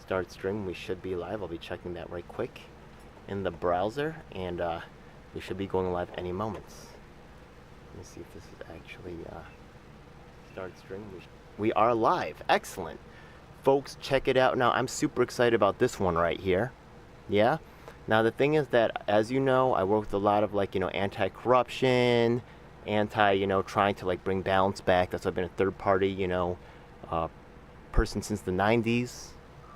start stream. We should be live. I'll be checking that right quick in the browser, and we should be going live any moment. Let me see if this is actually start stream. We are live. Excellent. Folks, check it out. Now, I'm super excited about this one right here. Yeah? Now, the thing is that, as you know, I work with a lot of, anti-corruption, trying to, bring balance back. That's why I've been a third-party, person since the 90s.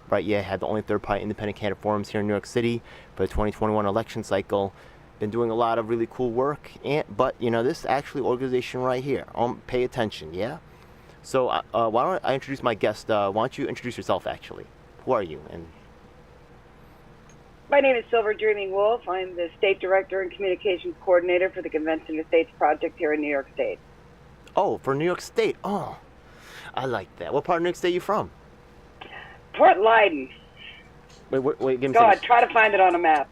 Right, yeah, had the only third-party independent candidate forums here in New York City for the 2021 election cycle. Been doing a lot of really cool work, but this actually organization right here. Pay attention, yeah. So why don't I introduce my guest? Why don't you introduce yourself? Actually, who are you? And my name is Silver Dreaming Wolf. I'm the State Director and Communications Coordinator for the Convention of States Project here in New York State. Oh, for New York State. Oh, I like that. What part of New York State are you from? Port Leiden. Wait, give me God, try to find it on a map.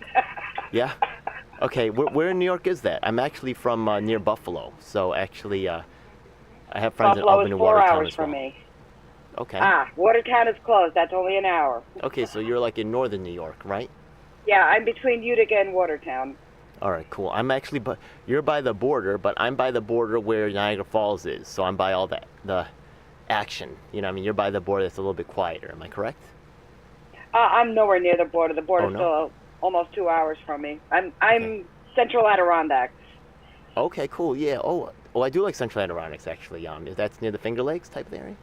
Yeah? Okay, where in New York is that? I'm actually from near Buffalo, so actually I have friends in Albany and Watertown Buffalo is 4 hours as well. from me. Okay. Watertown is closed. That's only an hour. Okay, so you're in northern New York, right? Yeah, I'm between Utica and Watertown. All right, cool. I'm actually, you're by the border, but I'm by the border where Niagara Falls is, so I'm by all the action. You're by the border that's a little bit quieter. Am I correct? I'm nowhere near the border. The border's no? still almost 2 hours from me. I'm Okay. Central Adirondacks. Okay, cool. Yeah. Oh, I do like Central Adirondacks actually. That's near the Finger Lakes type of area.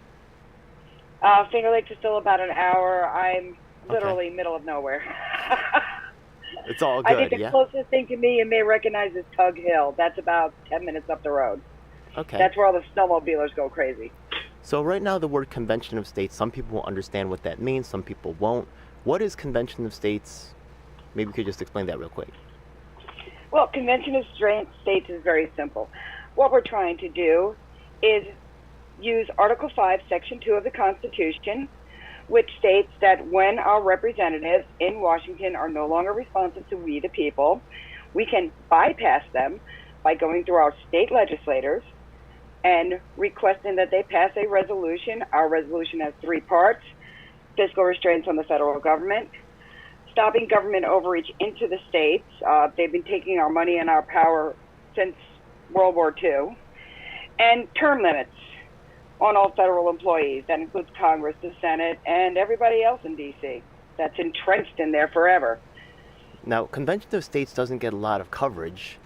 Finger Lakes is still about an hour. I'm literally middle of nowhere. It's all good. I think the closest thing to me you may recognize is Tug Hill. That's about 10 minutes up the road. Okay. That's where all the snowmobilers go crazy. So right now the word Convention of States, some people will understand what that means, some people won't. What is Convention of States? Maybe we could just explain that real quick. Well, Convention of States is very simple. What we're trying to do is use Article 5, Section 2 of the Constitution, which states that when our representatives in Washington are no longer responsive to we the people, we can bypass them by going through our state legislators and requesting that they pass a resolution. Our resolution has 3 parts: fiscal restraints on the federal government, stopping government overreach into the states. They've been taking our money and our power since World War II, and term limits on all federal employees. That includes Congress, the Senate, and everybody else in D.C. that's entrenched in there forever. Now, Convention of States doesn't get a lot of coverage,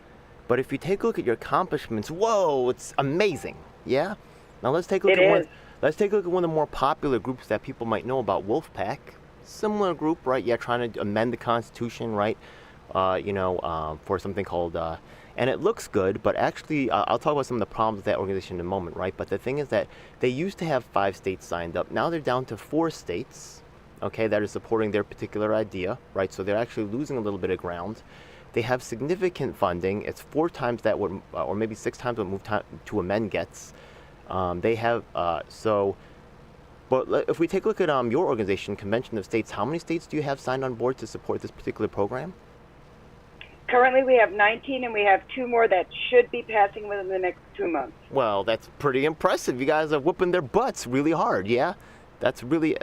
but if you take a look at your accomplishments, whoa, it's amazing. Yeah? Now let's take a look Let's take a look at one of the more popular groups that people might know about, Wolfpack. Similar group, right? Yeah, trying to amend the Constitution, right? For something called, and it looks good, but actually, I'll talk about some of the problems with that organization in a moment, right? But the thing is that they used to have 5 states signed up. Now they're down to 4 states, okay, that are supporting their particular idea, right? So they're actually losing a little bit of ground. They have significant funding. It's 4 times that what, or maybe 6 times what Move to Amend gets. They have, but if we take a look at your organization, Convention of States, how many states do you have signed on board to support this particular program? Currently we have 19, and we have 2 more that should be passing within the next 2 months. Well, that's pretty impressive. You guys are whooping their butts really hard, yeah? That's really,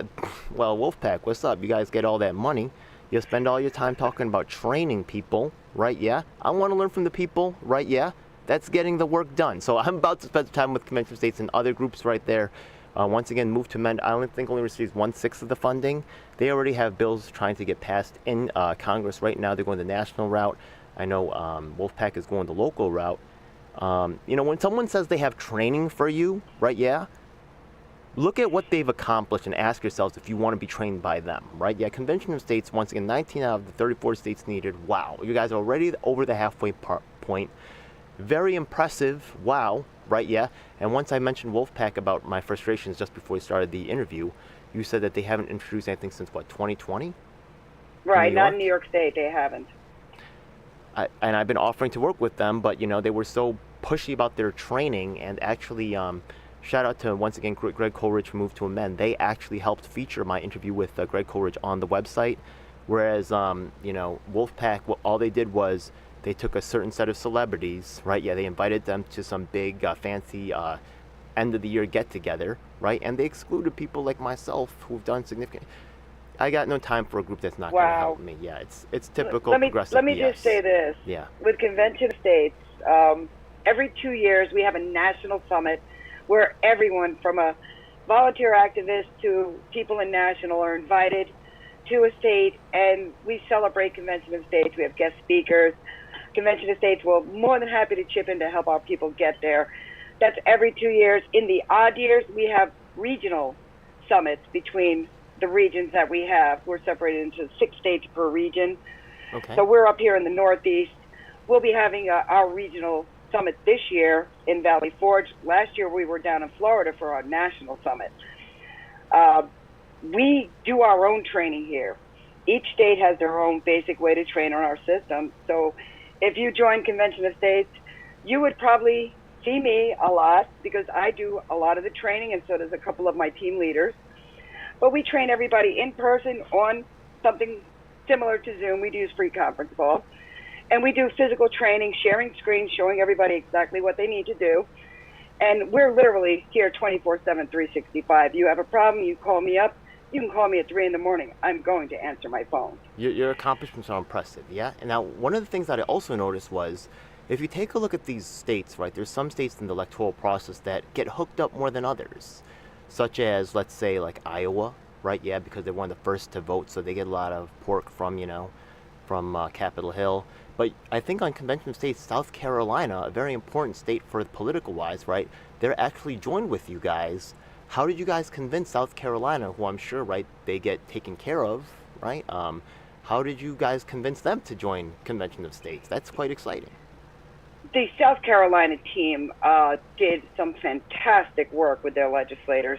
well, Wolfpack, what's up? You guys get all that money. You spend all your time talking about training people, right? Yeah. I want to learn from the people, right? Yeah. That's getting the work done. So I'm about to spend some time with Convention of States and other groups right there. Once again, Move to Amend, I only think only receives 1/6 of the funding. They already have bills trying to get passed in Congress right now. They're going the national route. I know Wolfpack is going the local route. When someone says they have training for you, right? Yeah. Look at what they've accomplished and ask yourselves if you want to be trained by them, right? Yeah, Convention of States, once again, 19 out of the 34 states needed. Wow, you guys are already over the halfway point. Very impressive. Wow, right? Yeah. And once I mentioned Wolfpack about my frustrations just before we started the interview, you said that they haven't introduced anything since, what, 2020? Right, not in New York State, they haven't. And I've been offering to work with them, but, they were so pushy about their training, and actually, shout out to, once again, Greg Coleridge from Move to Amend. They actually helped feature my interview with Greg Coleridge on the website, whereas, Wolfpack, all they did was they took a certain set of celebrities, right? Yeah, they invited them to some big, fancy end of the year get together, right? And they excluded people like myself who've done significant. I got no time for a group that's not going to Wow. help me. Yeah, it's typical Let me progressive let me BS. just say this. Yeah. With Convention of States, every 2 years we have a national summit where everyone from a volunteer activist to people in national are invited to a state, and we celebrate Convention of States. We have guest speakers. Convention of States will more than happy to chip in to help our people get there. That's every 2 years. In the odd years, we have regional summits between the regions that we have. We're separated into 6 states per region. Okay. So we're up here in the Northeast. We'll be having our regional summit this year in Valley Forge. Last year we were down in Florida for our national summit. We do our own training here. Each state has their own basic way to train on our system. So if you join Convention of States, you would probably see me a lot because I do a lot of the training, and so does a couple of my team leaders. But we train everybody in person on something similar to Zoom. We use free conference call. And we do physical training, sharing screens, showing everybody exactly what they need to do. And we're literally here 24/7, 365. You have a problem, you call me up. You can call me at 3 in the morning. I'm going to answer my phone. Your accomplishments are impressive, yeah? And now, one of the things that I also noticed was, if you take a look at these states, right, there's some states in the electoral process that get hooked up more than others, such as, let's say, like Iowa, right, yeah, because they're one of the first to vote, so they get a lot of pork from, from Capitol Hill. But I think on Convention of States, South Carolina, a very important state for political-wise, right, they're actually joined with you guys. How did you guys convince South Carolina, who I'm sure, right, they get taken care of, right? How did you guys convince them to join Convention of States? That's quite exciting. The South Carolina team did some fantastic work with their legislators.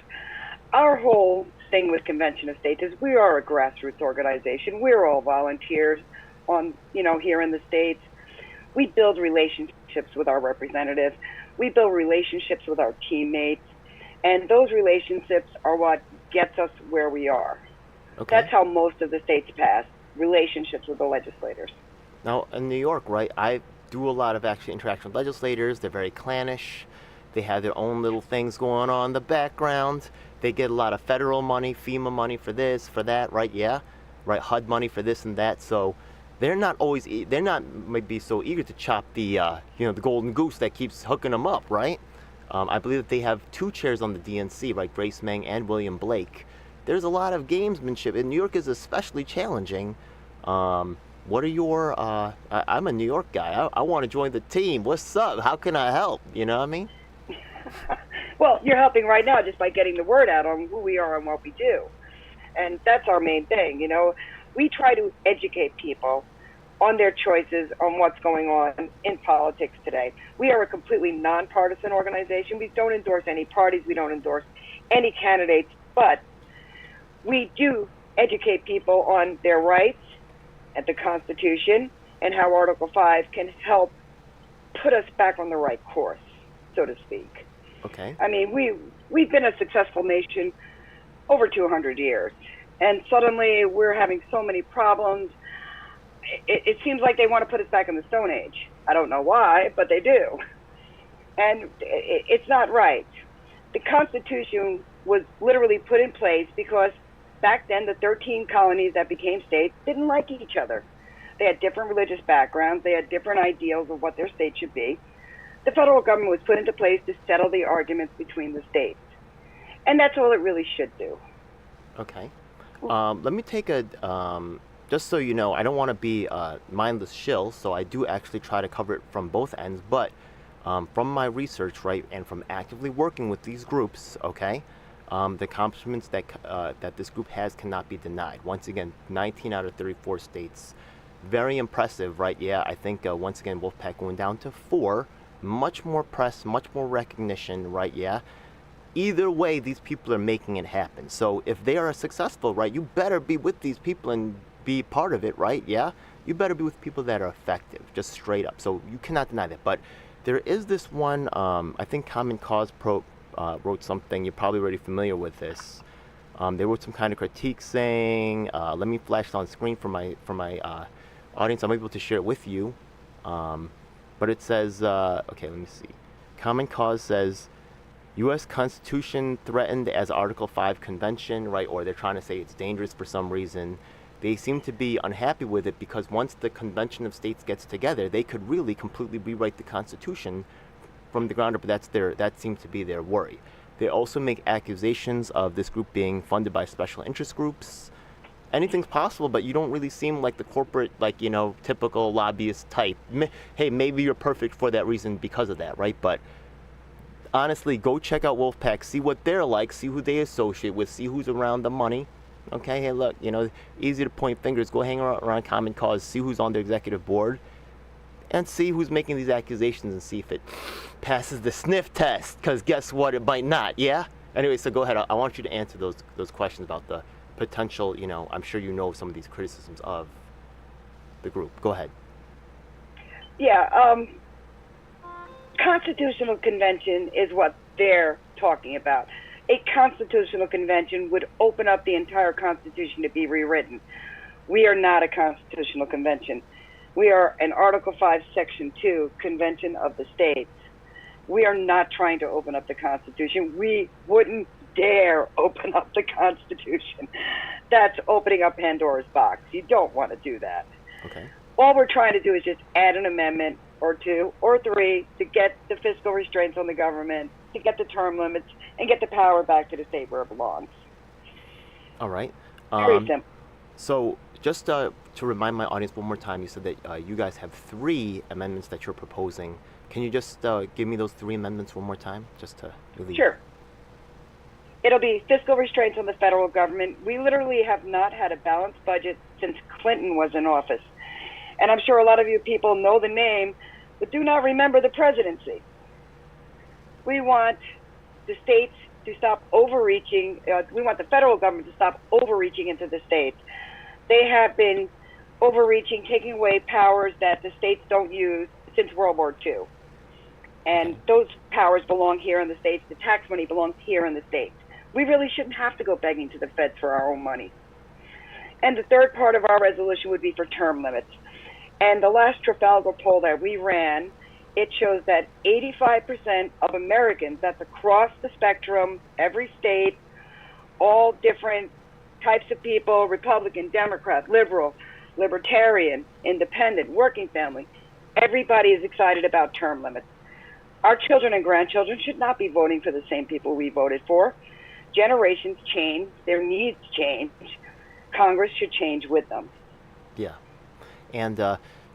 Our whole thing with Convention of States is we are a grassroots organization. We're all volunteers here in the States. We build relationships with our representatives. We build relationships with our teammates. And those relationships are what gets us where we are. Okay. That's how most of the states pass, relationships with the legislators. Now, in New York, right, I do a lot of actually interaction with legislators. They're very clannish. They have their own little things going on in the background. They get a lot of federal money, FEMA money for this, for that, right? Yeah, right. HUD money for this and that. So they're not maybe so eager to chop the the golden goose that keeps hooking them up, right? I believe that they have 2 chairs on the DNC, right? Grace Meng and William Blake. There's a lot of gamesmanship, and New York is especially challenging. What are your? I'm a New York guy. I want to join the team. What's up? How can I help? You know what I mean? Well, you're helping right now just by getting the word out on who we are and what we do. And that's our main thing. We try to educate people on their choices, on what's going on in politics today. We are a completely nonpartisan organization. We don't endorse any parties. We don't endorse any candidates. But we do educate people on their rights and the Constitution and how Article 5 can help put us back on the right course, so to speak. Okay. I mean, we've been a successful nation over 200 years, and suddenly we're having so many problems. It seems like they want to put us back in the Stone Age. I don't know why, but they do. And it's not right. The Constitution was literally put in place because back then the 13 colonies that became states didn't like each other. They had different religious backgrounds. They had different ideals of what their state should be. The federal government was put into place to settle the arguments between the states. And that's all it really should do. Okay. Let me take just so you know, I don't want to be a mindless shill, so I do actually try to cover it from both ends, but from my research, right, and from actively working with these groups, okay, the accomplishments that this group has cannot be denied. Once again, 19 out of 34 states. Very impressive, right? Yeah, I think once again, Wolfpack going down to 4. Much more press, much more recognition, right? Yeah. Either way, these people are making it happen. So if they are successful, right, you better be with these people and be part of it, right? Yeah. You better be with people that are effective, just straight up. So you cannot deny that. But there is this one, I think Common Cause wrote something. You're probably already familiar with this. They wrote some kind of critique saying, let me flash it on screen for my audience. I'm able to share it with you. But it says, okay, let me see. Common Cause says, U.S. Constitution threatened as Article 5 convention, right? Or they're trying to say it's dangerous for some reason. They seem to be unhappy with it because once the Convention of States gets together, they could really completely rewrite the Constitution from the ground up. That seems to be their worry. They also make accusations of this group being funded by special interest groups. Anything's possible, but you don't really seem like the corporate, like, typical lobbyist type. Hey, maybe you're perfect for that reason because of that, right? But honestly, go check out Wolfpack, see what they're like, see who they associate with, see who's around the money. Okay, hey, look, easy to point fingers. Go hang around Common Cause, see who's on their executive board, and see who's making these accusations and see if it passes the sniff test, because guess what? It might not, yeah? Anyway, so go ahead. I want you to answer those questions about the potential, I'm sure you know some of these criticisms of the group. Go ahead. Yeah, Constitutional Convention is what they're talking about. A constitutional convention would open up the entire Constitution to be rewritten. We are not a constitutional convention. We are an Article 5, Section 2 convention of the states. We are not trying to open up the Constitution. We wouldn't dare open up the Constitution. That's opening up Pandora's box. You don't want to do that. Okay. All we're trying to do is just add an amendment or two or three to get the fiscal restraints on the government, to get the term limits, and get the power back to the state where it belongs. All right. Very simple. So just to remind my audience one more time, you said that you guys have 3 amendments that you're proposing. Can you just give me those 3 amendments one more time, just to really... Sure. It'll be fiscal restraints on the federal government. We literally have not had a balanced budget since Clinton was in office. And I'm sure a lot of you people know the name, but do not remember the presidency. We want the states to stop overreaching. We want the federal government to stop overreaching into the states. They have been overreaching, taking away powers that the states don't use since World War II. And those powers belong here in the states. The tax money belongs here in the states. We really shouldn't have to go begging to the feds for our own money. And the third part of our resolution would be for term limits. And the last Trafalgar poll that we ran, it shows that 85% of Americans, that's across the spectrum, every state, all different types of people, Republican, Democrat, liberal, libertarian, independent, working family, everybody is excited about term limits. Our children and grandchildren should not be voting for the same people we voted for. Generations change, their needs change. Congress should change with them. Yeah. And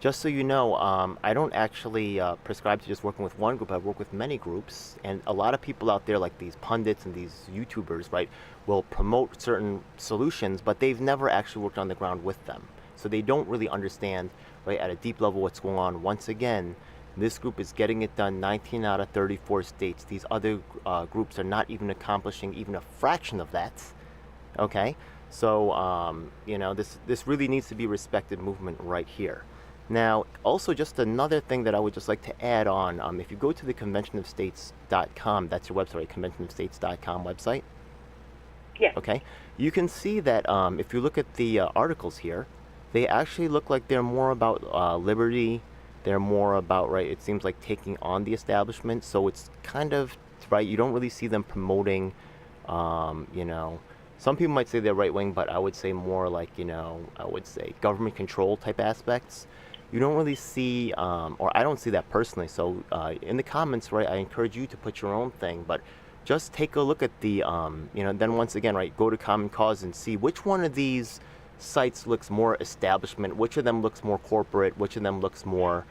just so you know, I don't actually prescribe to just working with one group. I work with many groups, and a lot of people out there, like these pundits and these YouTubers, right, will promote certain solutions, but they've never actually worked on the ground with them. So they don't really understand, right, at a deep level what's going on. Once again, this group is getting it done 19 out of 34 states. These other groups are not even accomplishing even a fraction of that. Okay? So, this really needs to be a respected movement right here. Now, also just another thing that I would just like to add on, if you go to the conventionofstates.com, that's your website, conventionofstates.com website. Yeah. Okay? You can see that if you look at the articles here, they actually look like they're more about liberty. They're more about, right, it seems like taking on the establishment. So it's kind of, right, you don't really see them promoting, some people might say they're right-wing, but I would say more like, I would say government control type aspects. You don't really see, or I don't see that personally. So in the comments, right, I encourage you to put your own thing, but just take a look at the, then once again, right, go to Common Cause and see which one of these sites looks more establishment, which of them looks more corporate, which of them looks more,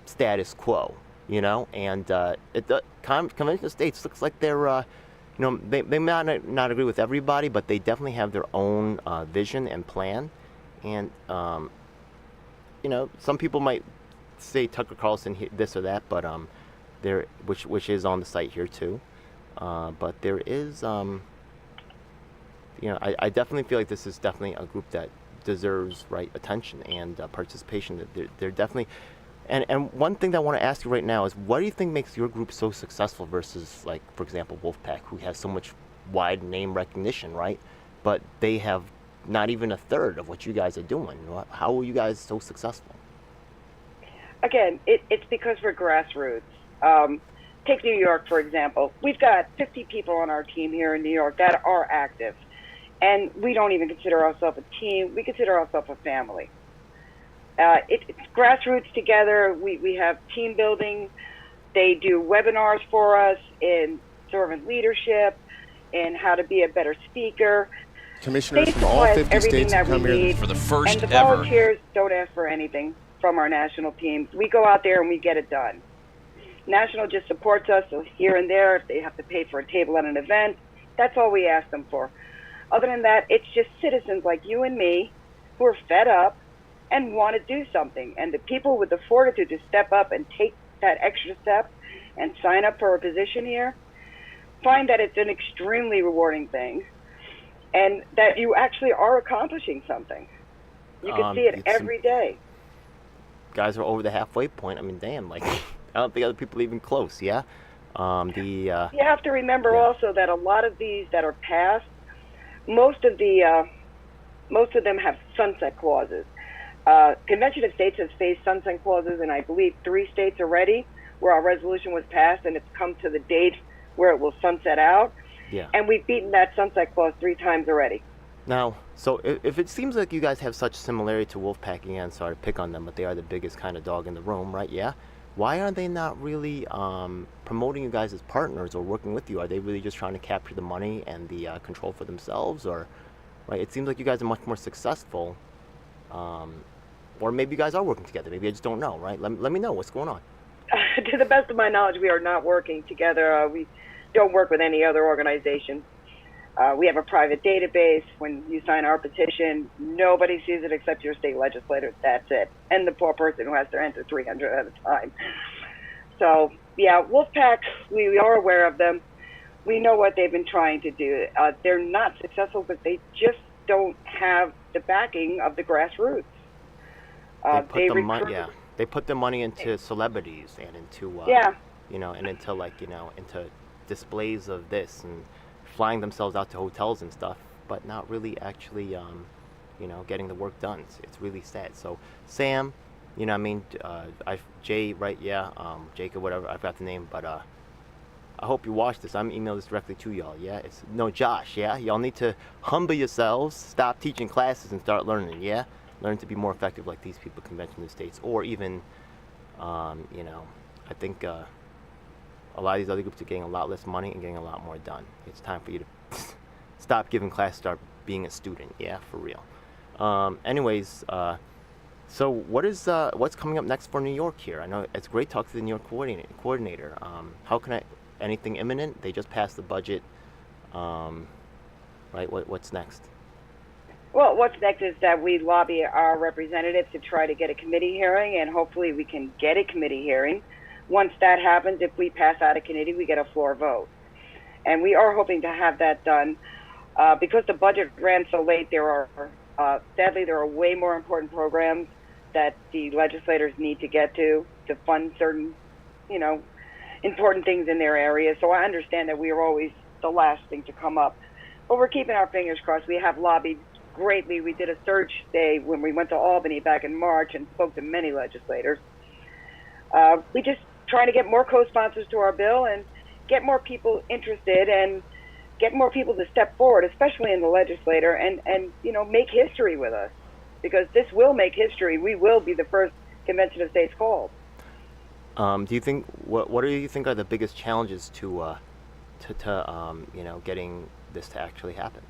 status quo, and Convention of States looks like they're, they may not agree with everybody, but they definitely have their own vision and plan. And, some people might say Tucker Carlson this or that, but which is on the site here too. But there is, I definitely feel like this is definitely a group that deserves attention and participation. They're definitely. And one thing that I want to ask you right now is, what do you think makes your group so successful versus, like, for example, Wolfpack, who has so much wide name recognition, right? But they have not even a third of what you guys are doing. How are you guys so successful? Again, it's because we're grassroots. take New York, for example. We've got 50 people on our team here in New York that are active. And we don't even consider ourselves a team. We consider ourselves a family. It's grassroots together. We have team building. They do webinars for us in servant leadership and how to be a better speaker. Commissioners from all 50 states have come here for the first and the ever. volunteers don't ask for anything from our national teams. We go out there and we get it done. National just supports us, so here and there, if they have to pay for a table at an event, that's all we ask them for. Other than that, it's just citizens like you and me who are fed up and want to do something. And the people with the fortitude to step up and take that extra step and sign up for a position here find that it's an extremely rewarding thing and that you actually are accomplishing something. You can see it every day. Guys are over the halfway point. I mean, damn, like, I don't think other people are even close, yeah? You have to remember also that a lot of these that are passed, most of them have sunset clauses. Convention of States has faced sunset clauses in, I believe, 3 states already, where our resolution was passed and it's come to the date where it will sunset out. Yeah. And we've beaten that sunset clause 3 times already. Now, so if it seems like you guys have such similarity to Wolfpack, again, sorry to pick on them, but they are the biggest kind of dog in the room, right? Yeah. Why are they not really promoting you guys as partners or working with you? Are they really just trying to capture the money and the control for themselves? Or, right? It seems like you guys are much more successful. Or maybe you guys are working together. Maybe I just don't know, right? Let me know what's going on. To the best of my knowledge, we are not working together. We don't work with any other organization. We have a private database. When you sign our petition, nobody sees it except your state legislator. That's it. And the poor person who has to enter 300 at a time. So, yeah, Wolfpack, we are aware of them. We know what they've been trying to do. They're not successful, but they just don't have the backing of the grassroots. They put the money into celebrities and into into displays of this and flying themselves out to hotels and stuff, but not really actually getting the work done. It's really sad. So Sam, Jay, right? Yeah, Jacob, whatever. I forgot the name, but I hope you watch this. I'm emailing this directly to y'all. Yeah, Josh. Yeah, y'all need to humble yourselves, stop teaching classes, and start learning. Yeah. Learn to be more effective like these people, Convention of States, or even, I think a lot of these other groups are getting a lot less money and getting a lot more done. It's time for you to stop giving class, start being a student. Yeah, for real. So what's coming up next for New York here? I know it's great talk to the New York coordinator. Anything imminent? They just passed the budget, right? What's next? Well, what's next is that we lobby our representatives to try to get a committee hearing, and hopefully we can get a committee hearing. Once that happens, if we pass out a committee, we get a floor vote. And we are hoping to have that done. Because the budget ran so late, sadly, there are way more important programs that the legislators need to get to fund certain, important things in their area. So I understand that we are always the last thing to come up. But we're keeping our fingers crossed. We have lobbied greatly. We did a search day when we went to Albany back in March and spoke to many legislators. We just trying to get more co-sponsors to our bill and get more people interested and get more people to step forward, especially in the legislature, and make history with us, because this will make history. We will be the first Convention of States called. Do you think what do you think are the biggest challenges to getting this to actually happen?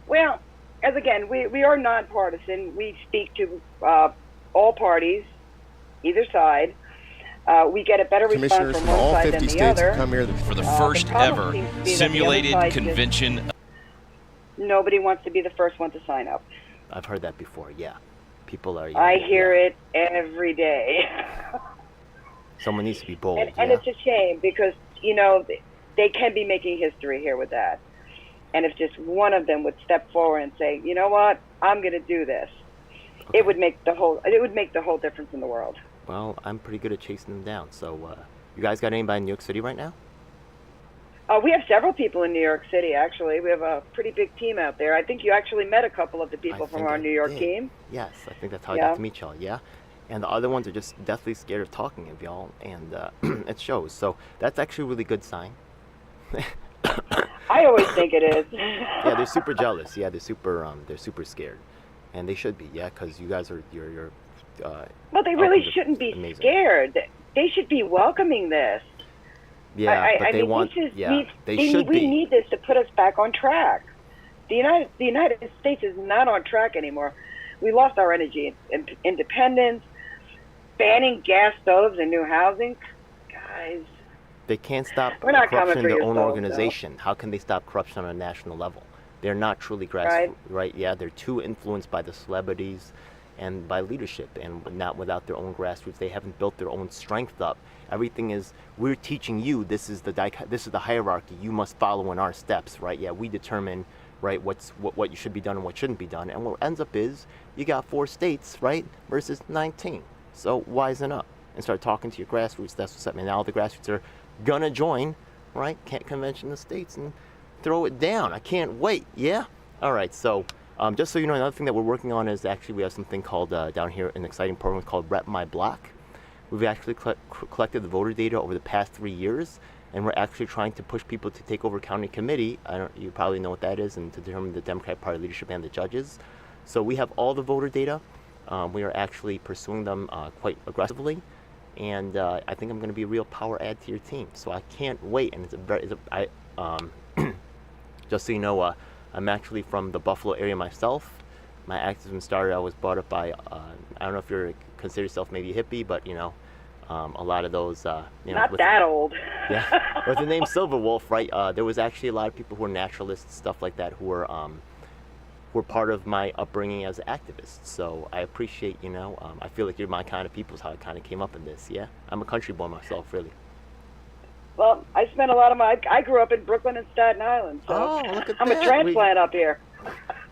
Well, we are nonpartisan. We speak to all parties, either side. We get a better response from one side than the other. Come here for the first ever simulated convention. Nobody wants to be the first one to sign up. I've heard that before. Yeah, people are. I hear it every day. Someone needs to be bold. And it's a shame because they can be making history here with that. And if just one of them would step forward and say, you know what, I'm going to do this, it would make the whole difference in the world. Well, I'm pretty good at chasing them down. So, you guys got anybody in New York City right now? We have several people in New York City, actually. We have a pretty big team out there. I think you actually met a couple of the people from our New York team. Yes, I think that's how I got to meet y'all, yeah? and the other ones are just deathly scared of talking of y'all, and it shows. So that's actually a really good sign. I always think it is. Yeah, they're super jealous. Yeah, they're super scared, and they should be. Yeah, because you guys are you're. Well, they really shouldn't be amazing. Scared. They should be welcoming this. Yeah, but they mean, want. They should we be. need this to put us back on track. The United States is not on track anymore. We lost our energy independence. Banning gas stoves in new housing, guys. They can't stop We're not corruption in coming for their your own souls, organization. though. How can they stop corruption on a national level? They're not truly grassroots, right? Yeah, they're too influenced by the celebrities and by leadership, and not without their own grassroots. They haven't built their own strength up. Everything is, we're teaching you, this is the hierarchy. You must follow in our steps, right? Yeah, we determine, right, what you should be done and what shouldn't be done. And what ends up is you got 4 states, right, versus 19. So wisen up and start talking to your grassroots. That's what's up. And now the grassroots are gonna join, right? Convention of States and throw it down. I can't wait. Yeah. All right. So just so you know, another thing that we're working on is actually we have something called down here, an exciting program called Rep My Block. We've actually collected the voter data over the past 3 years, and we're actually trying to push people to take over county committee. You probably know what that is, and to determine the Democratic Party leadership and the judges. So we have all the voter data. We are actually pursuing them quite aggressively, and I think I'm going to be a real power add to your team. So I can't wait. And just so you know, I'm actually from the Buffalo area myself. My activism started. I was brought up by I don't know if you consider yourself maybe a hippie, but you know, a lot of those. Not that old. Yeah, with the name Silver Wolf, right? There was actually a lot of people who were naturalists, stuff like that, who were part of my upbringing as activists. So I appreciate, I feel like you're my kind of people is how I kind of came up in this. Yeah, I'm a country boy myself, really. Well, I spent a lot of I grew up in Brooklyn and Staten Island, so look at I'm that. a transplant up here.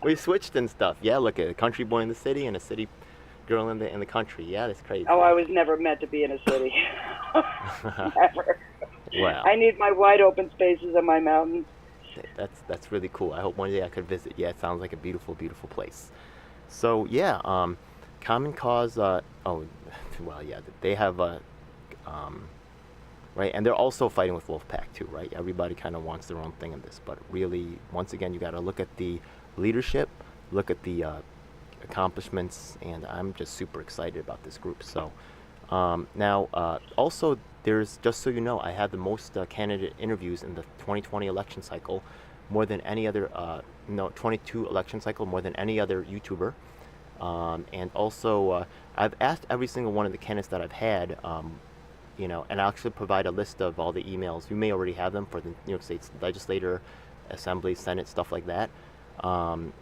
We switched and stuff. Yeah, look at a country boy in the city and a city girl in the country. Yeah, that's crazy. Oh, I was never meant to be in a city. Never. Wow. I need my wide open spaces and my mountains. That's really cool. I hope one day I could visit. Yeah, it sounds like a beautiful, beautiful place. So yeah, Common Cause. They have right, and they're also fighting with Wolfpack too, right? Everybody kind of wants their own thing in this, but really, once again, you got to look at the leadership, look at the accomplishments, and I'm just super excited about this group. So now, also, there's, just so you know, I had the most candidate interviews in the 2020 election cycle, more than any other, 22 election cycle, more than any other YouTuber. And also, I've asked every single one of the candidates that I've had, and I'll actually provide a list of all the emails. You may already have them for the New York State Legislature, Assembly, Senate, stuff like that.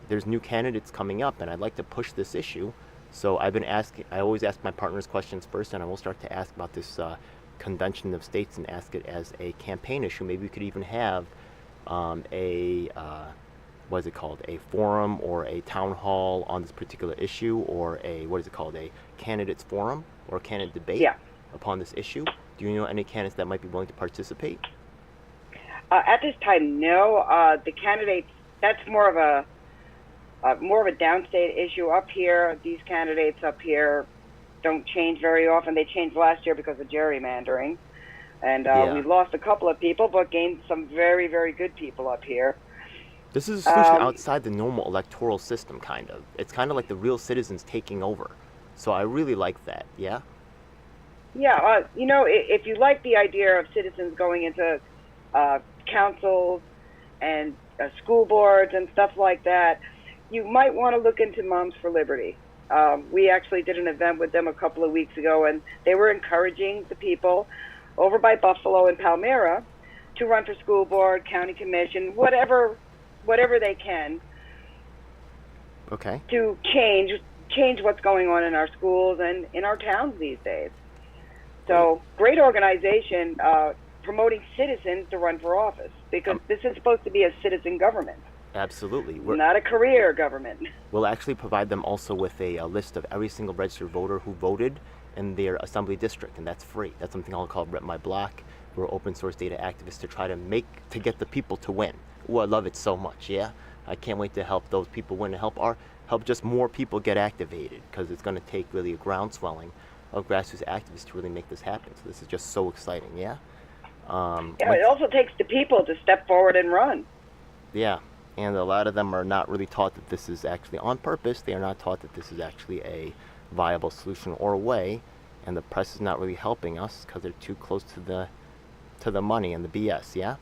There's new candidates coming up, and I'd like to push this issue. So I've been asking, I always ask my partners questions first, and I will start to ask about this convention of states and ask it as a campaign issue. Maybe we could even have a forum or a town hall on this particular issue, or a candidates forum or a candidate debate upon this issue. Do you know any candidates that might be willing to participate? At this time, no. The candidates, that's more of a downstate issue. Up here, these candidates up here don't change very often. They changed last year because of gerrymandering. And we lost a couple of people, but gained some very, very good people up here. This is a solution outside the normal electoral system, kind of. It's kind of like the real citizens taking over. So I really like that, yeah? Yeah, if you like the idea of citizens going into councils and school boards and stuff like that, you might want to look into Moms for Liberty. We actually did an event with them a couple of weeks ago, and they were encouraging the people over by Buffalo and Palmyra to run for school board, county commission, whatever they can, to change what's going on in our schools and in our towns these days. So, great organization promoting citizens to run for office, because this is supposed to be a citizen government. Absolutely. Not a career government. We'll actually provide them also with a list of every single registered voter who voted in their assembly district, and that's free. That's something I'll call Rep My Block. We're open source data activists to try to get the people to win. Oh, I love it so much, yeah? I can't wait to help those people win and help just more people get activated, because it's going to take really a groundswelling of grassroots activists to really make this happen. So this is just so exciting, yeah? It also takes the people to step forward and run. Yeah, and a lot of them are not really taught that this is actually on purpose. They are not taught that this is actually a viable solution or a way, and the press is not really helping us because they're too close to the money and the BS, yeah?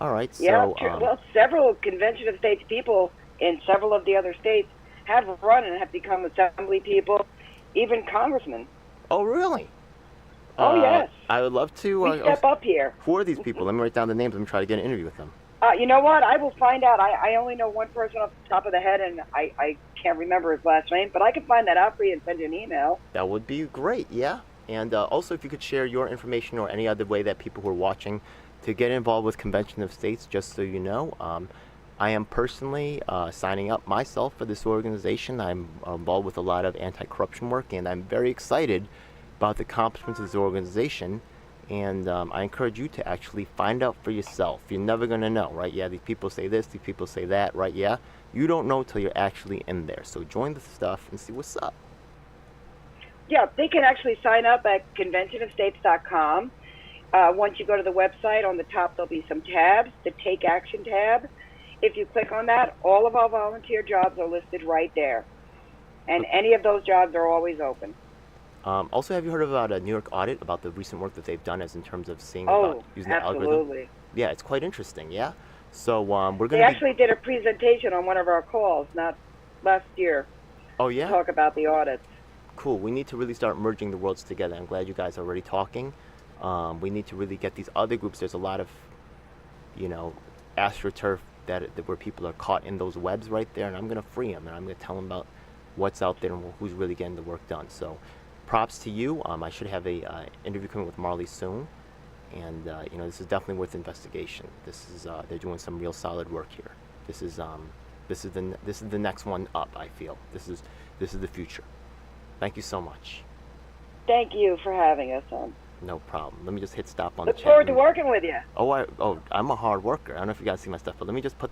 All right, Yeah, so... well, several Convention of States people in several of the other states have run and have become assembly people, even congressmen. Oh, really? Oh, yes. I would love to... We step up here. Who are these people? Let me write down the names. Let me try to get an interview with them. You know what? I will find out. I only know one person off the top of the head, and I can't remember his last name, but I can find that out for you and send you an email. That would be great, yeah. And also, if you could share your information or any other way that people who are watching to get involved with Convention of States, just so you know, I am personally signing up myself for this organization. I'm involved with a lot of anti-corruption work, and I'm very excited about the accomplishments of this organization. And I encourage you to actually find out for yourself. You're never going to know, right? Yeah, these people say this, these people say that, right? Yeah, you don't know till you're actually in there. So join the stuff and see what's up. Yeah, they can actually sign up at conventionofstates.com. Once you go to the website, on the top there'll be some tabs, the Take Action tab. If you click on that, all of our volunteer jobs are listed right there. And any of those jobs are always open. Also, have you heard about a New York audit, about the recent work that they've done as in terms of seeing about using the algorithm? Absolutely. Yeah, it's quite interesting, yeah? So we're going to They actually did a presentation on one of our calls, not last year. Oh, yeah? To talk about the audits. Cool. We need to really start merging the worlds together. I'm glad you guys are already talking. We need to really get these other groups. There's a lot of, AstroTurf that where people are caught in those webs right there, and I'm going to free them, and I'm going to tell them about what's out there and who's really getting the work done. So props to you. I should have a interview coming with Marley soon, and this is definitely worth investigation. This is they're doing some real solid work here. This is the next one up. I feel this is the future. Thank you so much. Thank you for having us on. No problem. Let me just hit stop on the chat. Look forward to working with you. I'm a hard worker. I don't know if you guys see my stuff, but let me just put the